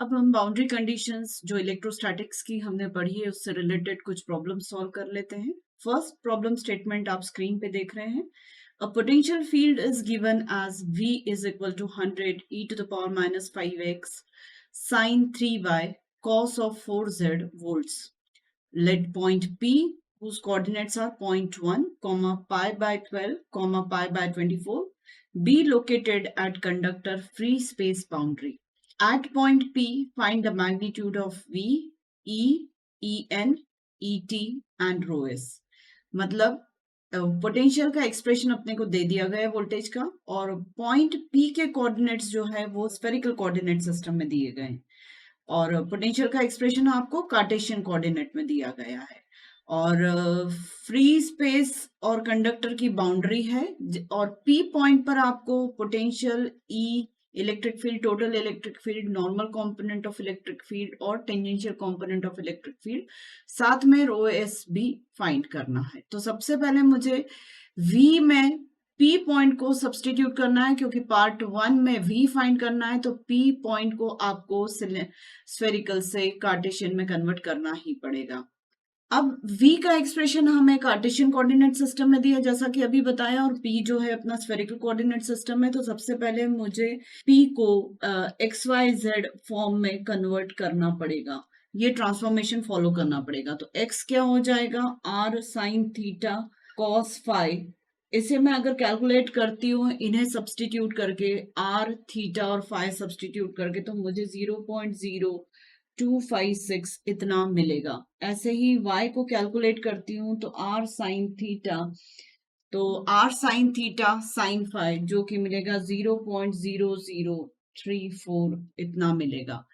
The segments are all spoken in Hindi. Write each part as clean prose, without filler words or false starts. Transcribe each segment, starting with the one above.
अब हम बाउंड्री कंडीशंस जो इलेक्ट्रोस्टैटिक्स की हमने पढ़ी है उससे रिलेटेड कुछ प्रॉब्लम सॉल्व कर लेते हैं। फर्स्ट प्रॉब्लम स्टेटमेंट आप स्क्रीन पे देख रहे हैं। A potential field is given as V is equal to 100 e to the power minus 5x sin 3y cos of 4z volts. Let point P, whose coordinates are 0.1, pi by 12, pi by 24, be located at conductor free space boundary. At point P, find the magnitude of V, E, En, Et and rho s. मतलब पोटेंशियल का एक्सप्रेशन अपने को दे दिया गया है वोल्टेज का, और पॉइंट P के कोऑर्डिनेट्स जो है वो स्फेरिकल कोऑर्डिनेट सिस्टम में दिए गए हैं, और पोटेंशियल का एक्सप्रेशन आपको कार्टेशियन कोऑर्डिनेट में दिया गया है, और फ्री स्पेस और कंडक्टर की बाउंड्री है, और पी पॉइंट पर आपको potential E, electric field, total electric field, normal component of electric field और tangential component of electric field, साथ में रो एस भी फाइंड करना है। तो सबसे पहले मुझे V में P पॉइंट को सब्सटीट्यूट करना है, क्योंकि पार्ट 1 में V फाइंड करना है, तो P पॉइंट को आपको स्फेरिकल से कार्टेशियन में कन्वर्ट करना ही पड़ेगा। अब V का एक्सप्रेशन हमें कार्टेशियन कोऑर्डिनेट सिस्टम में दिया जैसा कि अभी बताया, और P जो है अपना स्फेरिकल कोऑर्डिनेट सिस्टम में। तो सबसे पहले मुझे P को XYZ फॉर्म में कन्वर्ट करना पड़ेगा, ये ट्रांसफॉर्मेशन फॉलो करना पड़ेगा। तो X क्या हो जाएगा, R sine theta cos phi. इसे मैं अगर कैलकुलेट करती हूँ इन्हें सब्सटीट्यूट करके, R थीटा और फाई सब्सटीट्यूट करके, तो मुझे 0.0256 इतना मिलेगा। ऐसे ही y को कैलकुलेट करती हूँ तो r साइन थीटा, तो r sine theta sine phi जो कि मिलेगा 0.0034 इतना मिलेगा।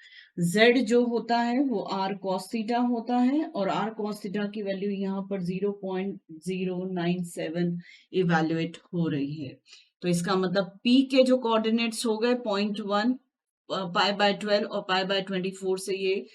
z जो होता है वो r cos थीटा होता है, और r cos थीटा की वैल्यू यहाँ पर 0.097 इवेल्युएट हो रही है। तो इसका मतलब p के जो कोऑर्डिनेट्स हो गए 0.1, पाई बाय 12 और पाई बाय 24 से ये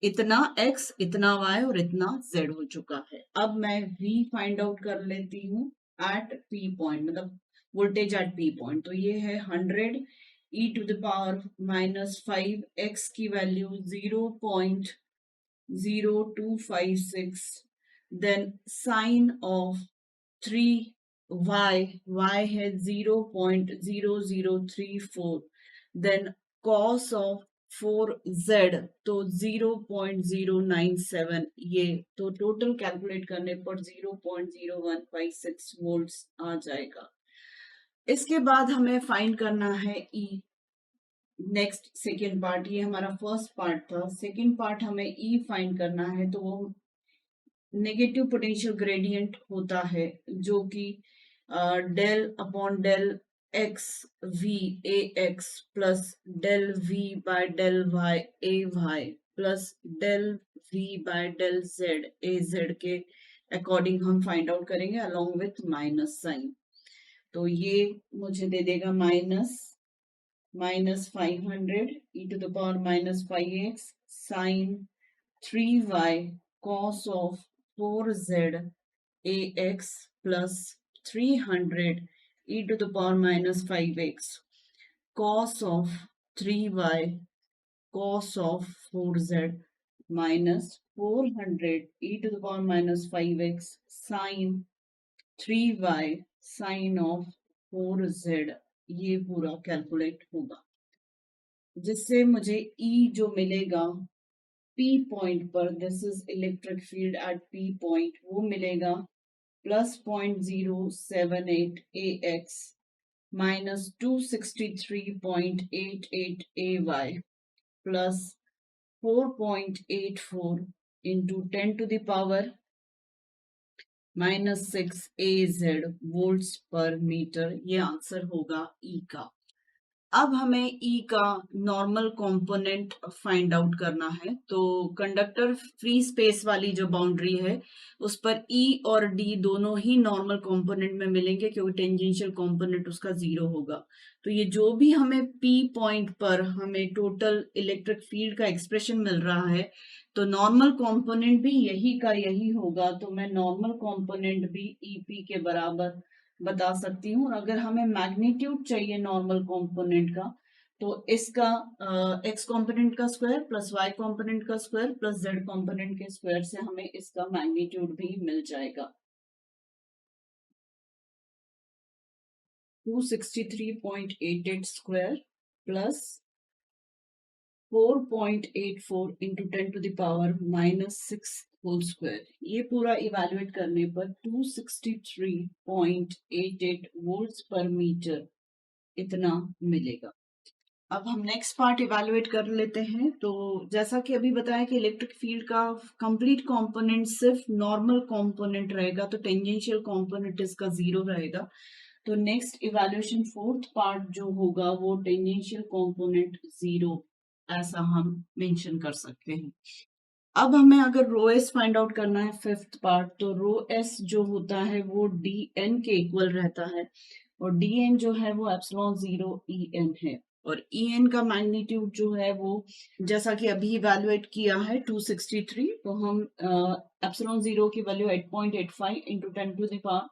इतना x, इतना y और इतना z हो चुका है। अब मैं v फाइंड आउट कर लेती हूँ एट p पॉइंट, मतलब वोल्टेज एट p पॉइंट। तो ये है 100 e to the power minus 5 x की value 0.0256, then sine of 3y, y है 0.0034, देन cos ऑफ 4z तो 0.097, ये तो टोटल कैलकुलेट करने पर 0.0156 वोल्ट्स आ जाएगा। इसके बाद हमें फाइंड करना है E। नेक्स्ट सेकेंड पार्ट, ये हमारा फर्स्ट पार्ट था, सेकेंड पार्ट हमें E फाइंड करना है। तो वो नेगेटिव पोटेंशियल ग्रेडियंट होता है, जो कि del upon del x v a x plus del v by del y a y plus del v by del z a z के अकॉर्डिंग हम फाइंड आउट करेंगे अलोंग विथ माइनस साइन। तो ये मुझे दे देगा minus 500 e to the power minus 5x sine 3y cos of 4z ax plus 300 e to the power minus 5x cos of 3y cos of 4z minus 400 e to the power minus 5x sin 3y sin of 4z, ये पूरा कैलकुलेट होगा, जिससे मुझे E जो मिलेगा P पॉइंट पर, this is electric field at P point, वो मिलेगा plus 0.078 AX minus 263.88 AY plus 4.84 into 10 to the power minus 6 AZ volts per metre, ये आंसर होगा E का। अब हमें E का नॉर्मल कंपोनेंट फाइंड आउट करना है। तो कंडक्टर फ्री स्पेस वाली जो बाउंड्री है उस पर E और D दोनों ही नॉर्मल कंपोनेंट में मिलेंगे, क्योंकि टेंजेंशियल कंपोनेंट उसका 0 होगा। तो ये जो भी हमें P पॉइंट पर हमें टोटल इलेक्ट्रिक फील्ड का एक्सप्रेशन मिल रहा है, तो नॉर्मल कंपोनेंट भी यही का यही होगा। तो मैं नॉर्मल कंपोनेंट भी EP के बराबर बता सकती हूँ। और अगर हमें मैग्नीट्यूड चाहिए नॉर्मल कंपोनेंट का, तो इसका x कंपोनेंट का स्क्वायर प्लस y कंपोनेंट का स्क्वायर प्लस z कंपोनेंट के स्क्वायर से हमें इसका मैग्नीट्यूड भी मिल जाएगा 263.88 square plus 4.84 into 10 to the power -6 whole square. ये पूरा इवेल्युएट करने पर 263.88 वोल्ट्स पर मीटर इतना मिलेगा। अब हम नेक्स्ट पार्ट इवेलुएट कर लेते हैं। तो जैसा कि अभी बताया कि इलेक्ट्रिक फील्ड का कंप्लीट कंपोनेंट सिर्फ नॉर्मल कंपोनेंट रहेगा, तो टेंजेंशियल कंपोनेंट इसका 0 रहेगा। तो नेक्स्ट इवेल्युएशन फोर्थ पार्ट जो होगा वो टेंजेंशियल कंपोनेंट 0 ऐसा हम मेंशन कर सकते हैं। अब हमें अगर रो एस फाइंड आउट करना है फिफ्थ पार्ट, तो रो एस जो होता है वो डी एन के इक्वल रहता है और डी एन जो है वो एप्सिलॉन 0 ई एन है और ई एन का मैग्नीट्यूड जो है वो जैसा कि अभी इवेलुएट किया है 263, तो हम एप्सिलॉन 0 की value 8.85 into 10 to the power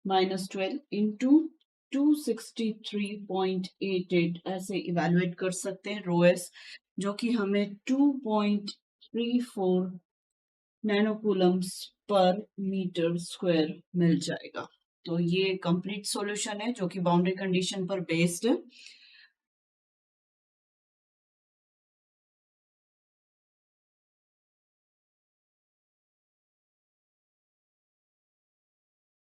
-12 into 263.88 ऐसे इवेलुएट कर सकते हैं रो एस, जो कि हमें 2.34 नैनोकूलम्स पर मीटर स्क्वायर मिल जाएगा। तो ये कंप्लीट सॉल्यूशन है जो कि बाउंड्री कंडीशन पर बेस्ड है।